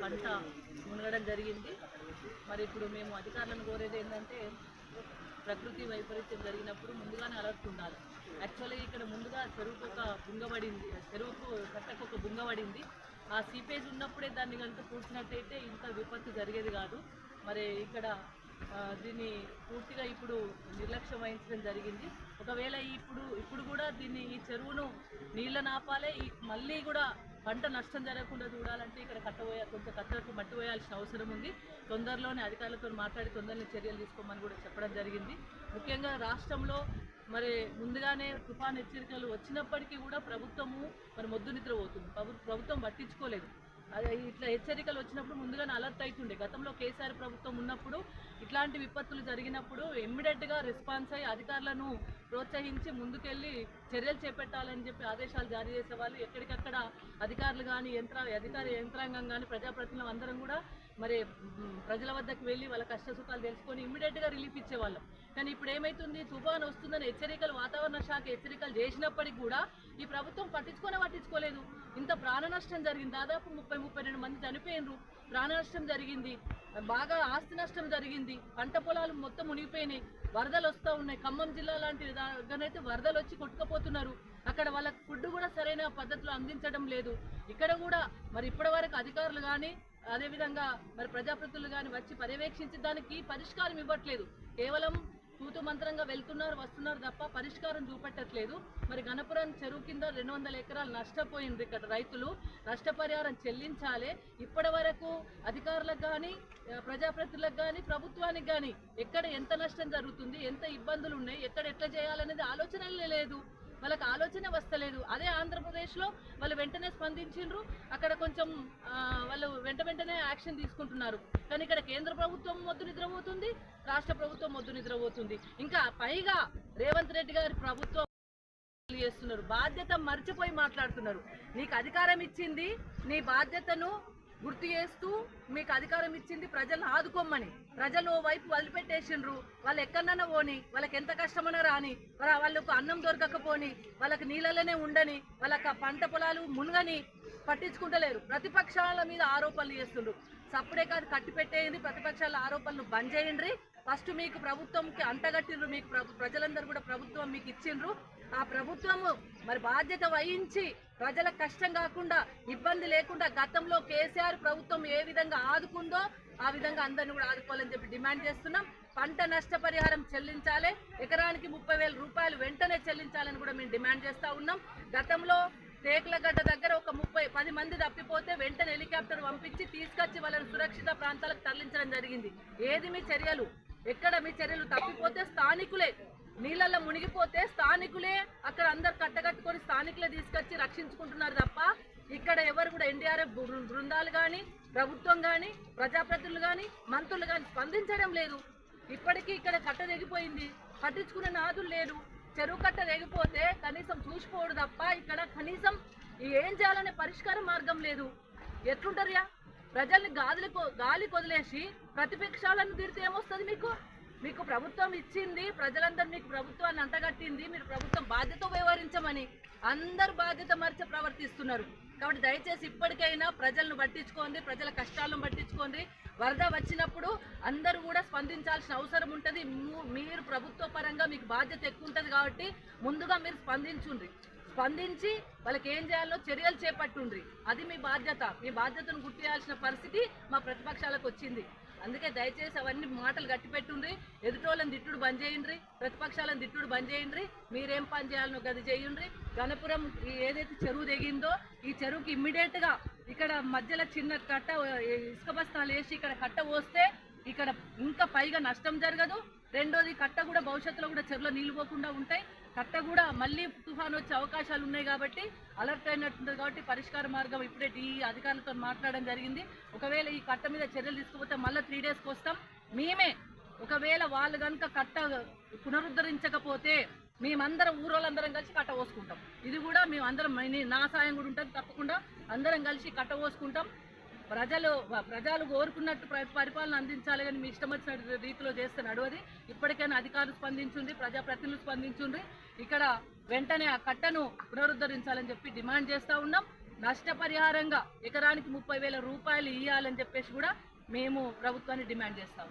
పంట మునగడం జరిగింది. మరి ఇప్పుడు మేము అధికారులను కోరేది ఏంటంటే ప్రకృతి వైపరీత్యం జరిగినప్పుడు ముందుగానే అలర్ట్ ఉండాలి. యాక్చువల్లీ ఇక్కడ ముందుగా చెరువుకు ఒక బుంగ పడింది, చెరువుకు కట్టకు ఒక బుంగ పడింది. ఆ సీపేజ్ ఉన్నప్పుడే దాన్ని కనుక పూడ్చినట్టయితే ఇంత విపత్తు జరిగేది కాదు. మరి ఇక్కడ దీన్ని పూర్తిగా ఇప్పుడు నిర్లక్ష్యం వహించడం జరిగింది. ఒకవేళ ఇప్పుడు కూడా దీన్ని ఈ చెరువును నీళ్ళ నాపాలే, మళ్ళీ కూడా పంట నష్టం జరగకుండా చూడాలంటే ఇక్కడ కొంచెం కట్టకు మట్టి వేయాల్సిన అవసరం ఉంది. తొందరలోనే అధికారులతో మాట్లాడి తొందరలో చర్యలు తీసుకోమని కూడా చెప్పడం జరిగింది. ముఖ్యంగా రాష్ట్రంలో మరి ముందుగానే తుఫాన్ హెచ్చరికలు వచ్చినప్పటికీ కూడా ప్రభుత్వము మరి మొద్దు నిద్రపోతుంది. ప్రభుత్వం పట్టించుకోలేదు. అదే ఇట్లా హెచ్చరికలు వచ్చినప్పుడు ముందుగానే అలర్ట్ అవుతుండే. గతంలో కేసీఆర్ ప్రభుత్వం ఉన్నప్పుడు ఇట్లాంటి విపత్తులు జరిగినప్పుడు ఇమ్మీడియట్గా రెస్పాన్స్ అయ్యి అధికారులను ప్రోత్సహించి ముందుకెళ్ళి చర్యలు చేపట్టాలని చెప్పి ఆదేశాలు జారీ చేసేవాళ్ళు. ఎక్కడికక్కడ అధికారులు కానీ అధికార యంత్రాంగం కానీ ప్రజాప్రతినిధులు అందరం కూడా మరి ప్రజల వద్దకు వెళ్ళి వాళ్ళ కష్ట సుఖాలు తెలుసుకొని ఇమ్మీడియట్గా రిలీఫ్ ఇచ్చేవాళ్ళం. కానీ ఇప్పుడు ఏమవుతుంది, తుఫాను వస్తుందని హెచ్చరికలు వాతావరణ శాఖ హెచ్చరికలు చేసినప్పటికీ కూడా ఈ ప్రభుత్వం పట్టించుకోలేదు. ఇంత ప్రాణ నష్టం జరిగింది. దాదాపు 32 మంది చనిపోయినరు, ప్రాణ నష్టం జరిగింది, బాగా ఆస్తి నష్టం జరిగింది, పంట పొలాలు మొత్తం మునిగిపోయినాయి, వరదలు వస్తూ ఉన్నాయి. ఖమ్మం జిల్లా లాంటి దగ్గరైతే వరదలు వచ్చి కొట్టుకుపోతున్నారు. అక్కడ వాళ్ళకి ఫుడ్ కూడా సరైన పద్ధతిలో అందించడం లేదు. ఇక్కడ కూడా మరి ఇప్పటి వరకు అధికారులు కానీ అదేవిధంగా మరి ప్రజాప్రతినిధులు కానీ వచ్చి పర్యవేక్షించి దానికి పరిష్కారం ఇవ్వట్లేదు. కేవలం తూతు మంత్రంగా వెళ్తున్నారు వస్తున్నారు తప్ప పరిష్కారం చూపెట్టట్లేదు. మరి గణపురం చెరువు కింద 200 ఎకరాలు నష్టపోయింది. ఇక్కడ రైతులు నష్టపరిహారం చెల్లించాలి. ఇప్పటి వరకు అధికారులకు కానీ ప్రజాప్రతినిధులకు కానీ ప్రభుత్వానికి కానీ ఎక్కడ ఎంత నష్టం జరుగుతుంది, ఎంత ఇబ్బందులు ఉన్నాయి, ఎక్కడ ఎట్లా చేయాలనేది ఆలోచనలే లేదు. వాళ్ళకి ఆలోచన వస్తలేదు. అదే ఆంధ్రప్రదేశ్లో వాళ్ళు వెంటనే స్పందించిండ్రు, అక్కడ కొంచెం వాళ్ళు వెంటనే యాక్షన్ తీసుకుంటున్నారు. కానీ ఇక్కడ కేంద్ర ప్రభుత్వం మొద్దు నిద్రపోతుంది, రాష్ట్ర ప్రభుత్వం మొద్దు నిద్రపోతుంది. ఇంకా పైగా రేవంత్ రెడ్డి గారి ప్రభుత్వం చేస్తున్నారు, బాధ్యత మర్చిపోయి మాట్లాడుతున్నారు. నీకు అధికారం ఇచ్చింది నీ బాధ్యతను గుర్తు చేస్తూ మీకు అధికారం ఇచ్చింది ప్రజలను ఆదుకోమని. ప్రజలు వైపు వదిలిపెట్టేసిండ్రు. వాళ్ళు ఎక్కడన్నా పోని, వాళ్ళకి ఎంత కష్టమన్నా రాని, వాళ్ళకు అన్నం దొరకకపోని, వాళ్ళకి నీళ్ళలోనే ఉండని, వాళ్ళకి పంట పొలాలు మునగని పట్టించుకుంటలేరు. ప్రతిపక్షాల మీద ఆరోపణలు చేస్తుండ్రు. సప్పుడే కాదు కట్టి పెట్టేయండి, ప్రతిపక్షాల ఆరోపణలు బంద్ చేయండి. ఫస్ట్ మీకు ప్రభుత్వంకి అంటగట్టిండ్రు, మీకు ప్రజలందరూ కూడా ప్రభుత్వం మీకు ఇచ్చిండ్రు. ఆ ప్రభుత్వము మరి బాధ్యత వహించి ప్రజలకు కష్టం కాకుండా ఇబ్బంది లేకుండా గతంలో కేసీఆర్ ప్రభుత్వం ఏ విధంగా ఆదుకుందో ఆ విధంగా అందరిని కూడా ఆదుకోవాలని చెప్పి డిమాండ్ చేస్తున్నాం. పంట నష్టపరిహారం చెల్లించాలి, ఎకరానికి 30,000 రూపాయలు వెంటనే చెల్లించాలని కూడా మేము డిమాండ్ చేస్తూ ఉన్నాం. గతంలో టేకులగడ్డ దగ్గర ఒక 10 మంది తప్పిపోతే వెంటనే హెలికాప్టర్ పంపించి తీసుకొచ్చి వాళ్ళని సురక్షిత ప్రాంతాలకు తరలించడం జరిగింది. ఏది మీ చర్యలు? ఎక్కడ మీ చర్యలు? తప్పిపోతే స్థానికులే నీళ్ళల్లో మునిగిపోతే స్థానికులే అక్కడ అందరు కట్టగట్టుకొని స్థానికులే తీసుకొచ్చి రక్షించుకుంటున్నారు తప్ప ఇక్కడ ఎవరు కూడా ఎన్డీఆర్ఎఫ్ బృందాలు కానీ ప్రభుత్వం కానీ ప్రజాప్రతినిధులు కానీ మంత్రులు కానీ స్పందించడం లేదు. ఇప్పటికీ ఇక్కడ కట్ట తెగిపోయింది, పట్టించుకునే నాదులు లేరు. చెరువు కట్ట తెగిపోతే కనీసం చూసిపోవడం తప్ప ఇక్కడ కనీసం ఏం చేయాలనే పరిష్కార మార్గం లేదు. ఎట్లుంటారుయా? ప్రజల్ని గాలి కొదిలేసి ప్రతిపక్షాలను తిడితే ఏమొస్తుంది? మీకు ప్రభుత్వం ఇచ్చింది, ప్రజలందరూ మీకు ప్రభుత్వాన్ని అంటగట్టింది, మీరు ప్రభుత్వం బాధ్యత వ్యవహరించమని. అందరు బాధ్యత మరిచి ప్రవర్తిస్తున్నారు. కాబట్టి దయచేసి ఇప్పటికైనా ప్రజలను పట్టించుకోండి, ప్రజల కష్టాలను పట్టించుకోండి. వరద వచ్చినప్పుడు అందరూ కూడా స్పందించాల్సిన అవసరం ఉంటుంది. మీరు ప్రభుత్వ పరంగా మీకు బాధ్యత ఎక్కువ ఉంటుంది కాబట్టి ముందుగా మీరు స్పందించి వాళ్ళకి ఏం చేయాలో చర్యలు చేపట్టుండ్రి. అది మీ బాధ్యత. మీ బాధ్యతను గుర్తు చేయాల్సిన పరిస్థితి మా ప్రతిపక్షాలకు వచ్చింది. అందుకే దయచేసి అవన్నీ మాటలు గట్టిపెట్టుండ్రి. ఎదుటోళ్ళని తిట్టుడు బంద్ చేయండి, ప్రతిపక్షాలను తిట్టుడు బంద్ చేయండి. మీరేం పని చేయాలనో గది చేయండి. గణపురం ఏదైతే చెరువు తెగిందో ఈ చెరువుకి ఇమ్మీడియట్గా ఇక్కడ మధ్యలో చిన్న కట్ట ఇసుక బస్తాలు వేసి ఇక్కడ కట్ట పోస్తే ఇక్కడ ఇంకా పైగా నష్టం జరగదు. రెండోది కట్ట కూడా భవిష్యత్తులో కూడా చెరువులో నీళ్లు పోకుండా ఉంటాయి. కట్ట కూడా మళ్ళీ తుఫాను వచ్చే అవకాశాలు ఉన్నాయి కాబట్టి అలర్ట్ అయినట్టుంది. కాబట్టి పరిష్కార మార్గం ఇప్పుడే అధికారులతో మాట్లాడడం జరిగింది. ఒకవేళ ఈ కట్ట మీద చర్యలు తీసుకుపోతే మళ్ళీ 3 డేస్కి వస్తాం మేమే. ఒకవేళ వాళ్ళు కనుక కట్ట పునరుద్ధరించకపోతే మేమందరం ఊరోళ్ళందరం కలిసి కట్ట పోసుకుంటాం. ఇది కూడా మేమందరం నా సాయం కూడా ఉంటుంది. తప్పకుండా అందరం కలిసి కట్ట పోసుకుంటాం. ప్రజలు కోరుకున్నట్టు పరిపాలన అందించాలి కానీ మీ ఇష్టం వచ్చిన రీతిలో చేస్తే నడవది. ఇప్పటికైనా అధికారులు స్పందించుంది, ప్రజాప్రతినిధులు స్పందించుండ్రి. ఇక్కడ వెంటనే ఆ కట్టను పునరుద్ధరించాలని చెప్పి డిమాండ్ చేస్తూ ఉన్నాం. నష్టపరిహారంగా ఎకరానికి 30,000 రూపాయలు ఇవ్వాలని చెప్పేసి కూడా మేము ప్రభుత్వాన్ని డిమాండ్ చేస్తాము.